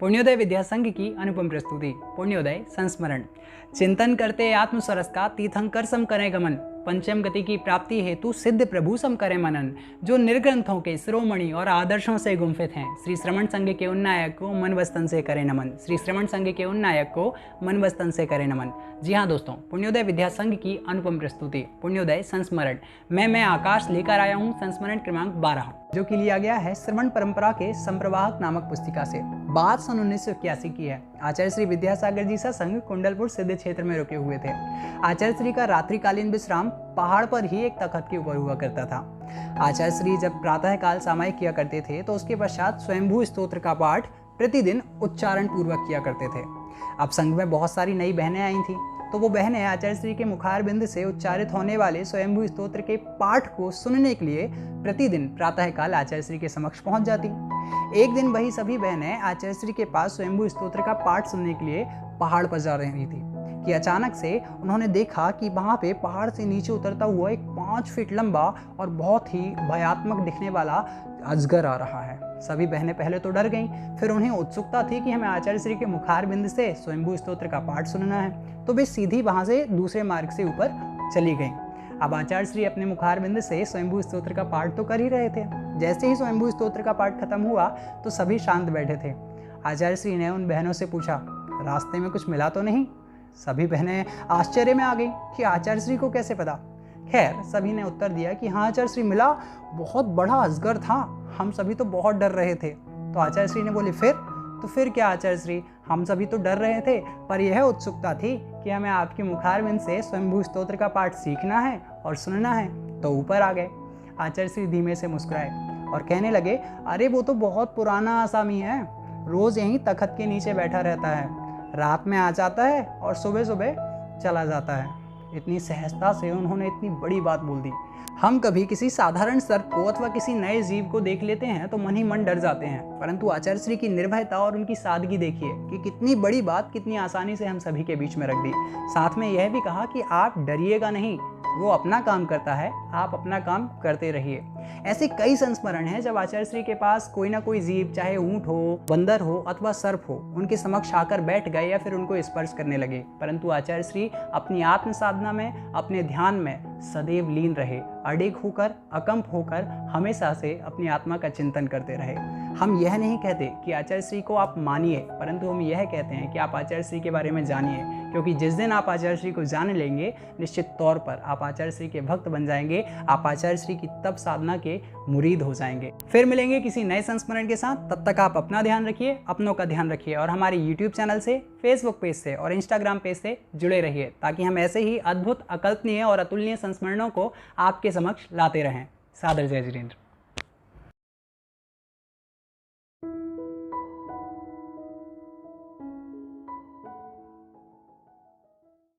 पुण्योदय विद्या संघ की अनुपम प्रस्तुति पुण्योदय संस्मरण। चिंतन करते आत्मसरस का तीर्थंकर सम करे गमन, पंचम गति की प्राप्ति हेतु सिद्ध प्रभु सम करे मनन। जो निर्ग्रंथों के शिरोमणि और आदर्शों से गुम्फित हैं, श्री श्रवण संघ के उन्नायक को मन वस्तन से करे नमन। श्री श्रवण संघ के उन्नायक को मन वस्तन से करे नमन। जी हाँ दोस्तों, पुण्योदय विद्या संघ की अनुपम प्रस्तुति पुण्योदय संस्मरण मैं आकाश लेकर आया हूँ संस्मरण क्रमांक 12, जो कि लिया गया है श्रवण परंपरा के संप्रवाहक नामक पुस्तिका से। बात सन 1981 की है। आचार्य श्री विद्यासागर जी सत्संग कुंडलपुर सिद्ध क्षेत्र में रुके हुए थे। आचार्य श्री का रात्रिकालीन विश्राम पहाड़ पर ही एक तखत के ऊपर हुआ करता था। आचार्य श्री जब प्रातः काल सामायिक किया करते थे तो उसके पश्चात स्वयंभू स्तोत्र का पाठ प्रतिदिन उच्चारण पूर्वक किया करते थे। अब संघ में बहुत सारी नई बहनें आई थीं, तो वो बहनें आचार्य श्री के मुखार बिंद से उच्चारित होने वाले स्वयंभू स्तोत्र के पाठ को सुनने के लिए प्रतिदिन प्रातःकाल आचार्य श्री के समक्ष पहुंच जाती। एक दिन वही सभी बहनें आचार्य श्री के पास स्वयंभू स्तोत्र का पाठ सुनने के लिए पहाड़ पर जा रही थी कि अचानक से उन्होंने देखा कि वहां पे पहाड़ से नीचे उतरता हुआ एक 5 फीट लंबा और बहुत ही भयात्मक दिखने वाला अजगर आ रहा है। सभी बहनें पहले तो डर गईं, फिर उन्हें उत्सुकता थी कि हमें आचार्य श्री के मुखार बिंद से स्वयंभू स्तोत्र का पाठ सुनना है, तो वे सीधी वहां से दूसरे मार्ग से ऊपर चली गईं। अब आचार्य श्री अपने मुखार बिंद से स्वयंभू स्तोत्र का पाठ तो कर ही रहे थे। जैसे ही स्वयंभू स्तोत्र का पाठ खत्म हुआ तो सभी शांत बैठे थे। आचार्य श्री ने उन बहनों से पूछा, रास्ते में कुछ मिला तो नहीं? सभी बहनें आश्चर्य में आ गई कि आचार्य श्री को कैसे पता। खैर, सभी ने उत्तर दिया कि हाँ आचार्य श्री, मिला, बहुत बड़ा अजगर था, हम सभी तो बहुत डर रहे थे। तो आचार्य श्री ने बोले, फिर क्या आचार्य श्री, हम सभी तो डर रहे थे, पर यह उत्सुकता थी कि हमें आपके मुखारबिंद से स्वयंभू स्तोत्र का पाठ सीखना है और सुनना है, तो ऊपर आ गए। आचार्य श्री धीमे से मुस्कुराए और कहने लगे, अरे वो तो बहुत पुराना आसामी है, रोज यहीं तखत के नीचे बैठा रहता है, रात में आ जाता है और सुबह सुबह चला जाता है। इतनी सहजता से उन्होंने इतनी बड़ी बात बोल दी। हम कभी किसी साधारण सर्प को अथवा किसी नए जीव को देख लेते हैं तो मन ही मन डर जाते हैं, परंतु आचार्य श्री की निर्भयता और उनकी सादगी देखिए कि कितनी बड़ी बात कितनी आसानी से हम सभी के बीच में रख दी। साथ में यह भी कहा कि आप डरिएगा नहीं, वो अपना काम करता है, आप अपना काम करते रहिए। ऐसे कई संस्मरण हैं जब आचार्य श्री के पास कोई ना कोई जीव, चाहे ऊंट हो, बंदर हो अथवा सर्प हो, उनके समक्ष आकर बैठ गए या फिर उनको स्पर्श करने लगे, परंतु आचार्य श्री अपनी आत्म साधना में, अपने ध्यान में सदैव लीन रहे, अडिग होकर, अकंप होकर हमेशा से अपनी आत्मा का चिंतन करते रहे। हम यह नहीं कहते कि आचार्य श्री को आप मानिए, परंतु हम यह कहते हैं कि आप आचार्य श्री के बारे में जानिए, क्योंकि जिस दिन आप आचार्य श्री को जान लेंगे, निश्चित तौर पर आप आचार्य श्री के भक्त बन जाएंगे, आप आचार्य श्री की तप साधना के मुरीद हो जाएंगे। फिर मिलेंगे किसी नए संस्मरण के साथ, तब तक आप अपना ध्यान रखिए, अपनों का ध्यान रखिए और हमारे YouTube चैनल से, Facebook पेज से और Instagram पेज से जुड़े रहिए, ताकि हम ऐसे ही अद्भुत, अकल्पनीय और अतुलनीय संस्मरणों को आपके समक्ष लाते रहें। सादर जय जिनेंद्र।